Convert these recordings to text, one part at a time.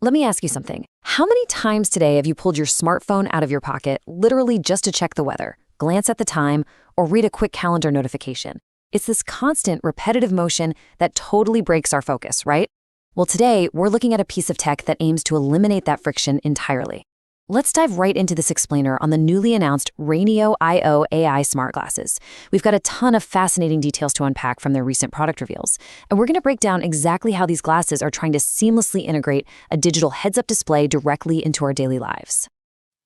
Let me ask you something. How many times today have you pulled your smartphone out of your pocket literally just to check the weather, glance at the time, or read a quick calendar notification? It's this constant, repetitive motion that totally breaks our focus, right? Well, today, we're looking at a piece of tech that aims to eliminate that friction entirely. Let's dive right into this explainer on the newly announced Rainio IO AI smart glasses. We've got a ton of fascinating details to unpack from their recent product reveals, and we're going to break down exactly how these glasses are trying to seamlessly integrate a digital heads-up display directly into our daily lives.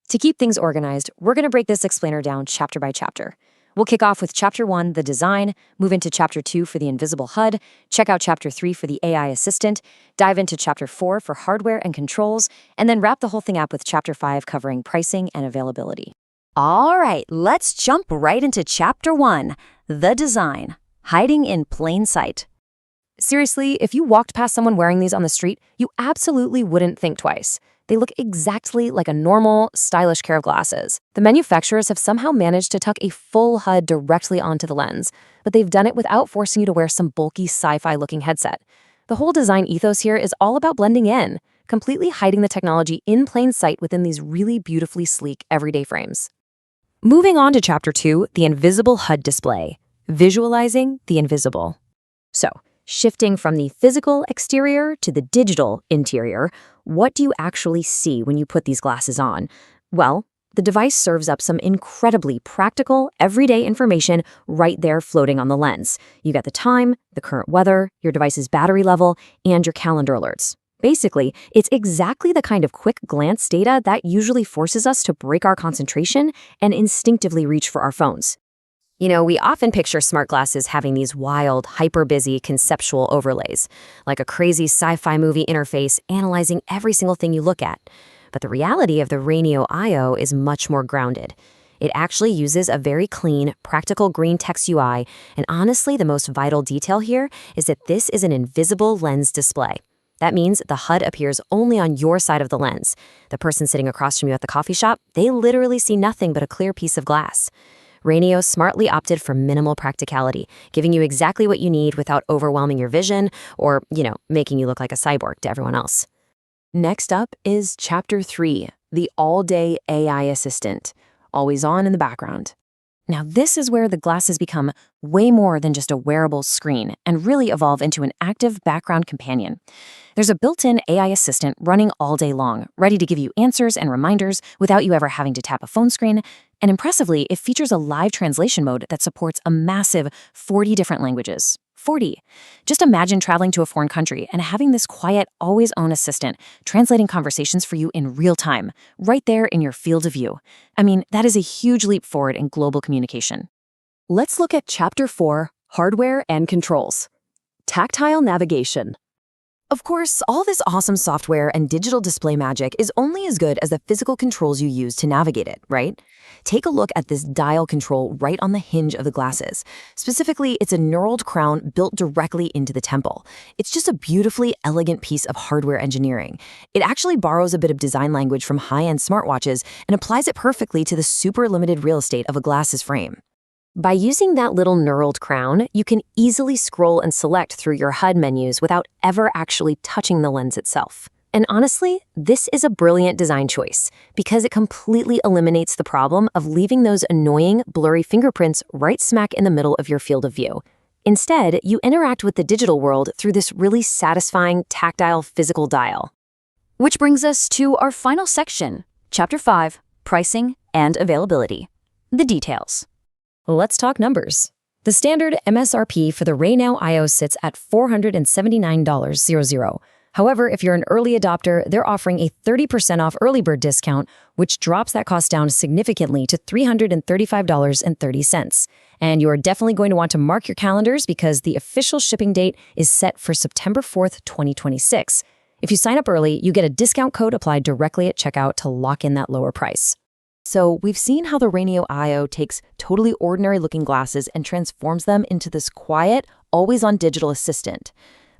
To keep things organized, we're going to break this explainer down chapter by chapter. We'll kick off with Chapter 1, the design, move into Chapter 2 for the invisible HUD, check out Chapter 3 for the AI assistant, dive into Chapter 4 for hardware and controls, and then wrap the whole thing up with Chapter 5 covering pricing and availability. All right, let's jump right into Chapter 1, the design, hiding in plain sight. Seriously, if you walked past someone wearing these on the street, you absolutely wouldn't think twice. They look exactly like a normal, stylish pair of glasses. The manufacturers have somehow managed to tuck a full HUD directly onto the lens, but they've done it without forcing you to wear some bulky sci-fi-looking headset. The whole design ethos here is all about blending in, completely hiding the technology in plain sight within these really beautifully sleek everyday frames. Moving on to Chapter 2, the invisible HUD display, visualizing the invisible. So, shifting from the physical exterior to the digital interior, what do you actually see when you put these glasses on? Well, the device serves up some incredibly practical, everyday information right there floating on the lens. You get the time, the current weather, your device's battery level, and your calendar alerts. Basically, it's exactly the kind of quick glance data that usually forces us to break our concentration and instinctively reach for our phones. You know, we often picture smart glasses having these wild, hyper-busy conceptual overlays, like a crazy sci-fi movie interface analyzing every single thing you look at. But the reality of the Rainio IO is much more grounded. It actually uses a very clean, practical green text UI, and honestly, the most vital detail here is that this is an invisible lens display. That means the HUD appears only on your side of the lens. The person sitting across from you at the coffee shop, they literally see nothing but a clear piece of glass. Rainio smartly opted for minimal practicality, giving you exactly what you need without overwhelming your vision or, making you look like a cyborg to everyone else. Next up is Chapter 3, the all-day AI assistant, always on in the background. Now, this is where the glasses become way more than just a wearable screen and really evolve into an active background companion. There's a built-in AI assistant running all day long, ready to give you answers and reminders without you ever having to tap a phone screen. And impressively, it features a live translation mode that supports a massive 40 different languages. 40. Just imagine traveling to a foreign country and having this quiet, always-on assistant translating conversations for you in real time, right there in your field of view. I mean, that is a huge leap forward in global communication. Let's look at Chapter 4, Hardware and Controls. Tactile navigation. Of course, all this awesome software and digital display magic is only as good as the physical controls you use to navigate it, right? Take a look at this dial control right on the hinge of the glasses. Specifically, it's a knurled crown built directly into the temple. It's just a beautifully elegant piece of hardware engineering. It actually borrows a bit of design language from high-end smartwatches and applies it perfectly to the super limited real estate of a glasses frame. By using that little knurled crown, you can easily scroll and select through your HUD menus without ever actually touching the lens itself. And honestly, this is a brilliant design choice because it completely eliminates the problem of leaving those annoying, blurry fingerprints right smack in the middle of your field of view. Instead, you interact with the digital world through this really satisfying, tactile, physical dial. Which brings us to our final section, Chapter 5, Pricing and Availability. The details. Let's talk numbers. The standard MSRP for the Rainio IO sits at $479.00. However, if you're an early adopter, they're offering a 30% off early bird discount, which drops that cost down significantly to $335.30. And you're definitely going to want to mark your calendars because the official shipping date is set for September 4th, 2026. If you sign up early, you get a discount code applied directly at checkout to lock in that lower price. So we've seen how the Rainio IO takes totally ordinary-looking glasses and transforms them into this quiet, always-on digital assistant.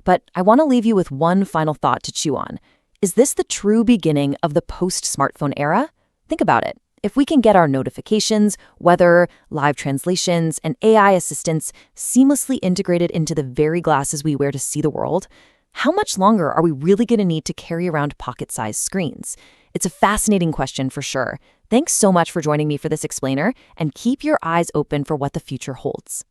But I want to leave you with one final thought to chew on. Is this the true beginning of the post-smartphone era? Think about it. If we can get our notifications, weather, live translations, and AI assistants seamlessly integrated into the very glasses we wear to see the world, How much longer are we really going to need to carry around pocket-sized screens? It's a fascinating question for sure. Thanks so much for joining me for this explainer, and keep your eyes open for what the future holds.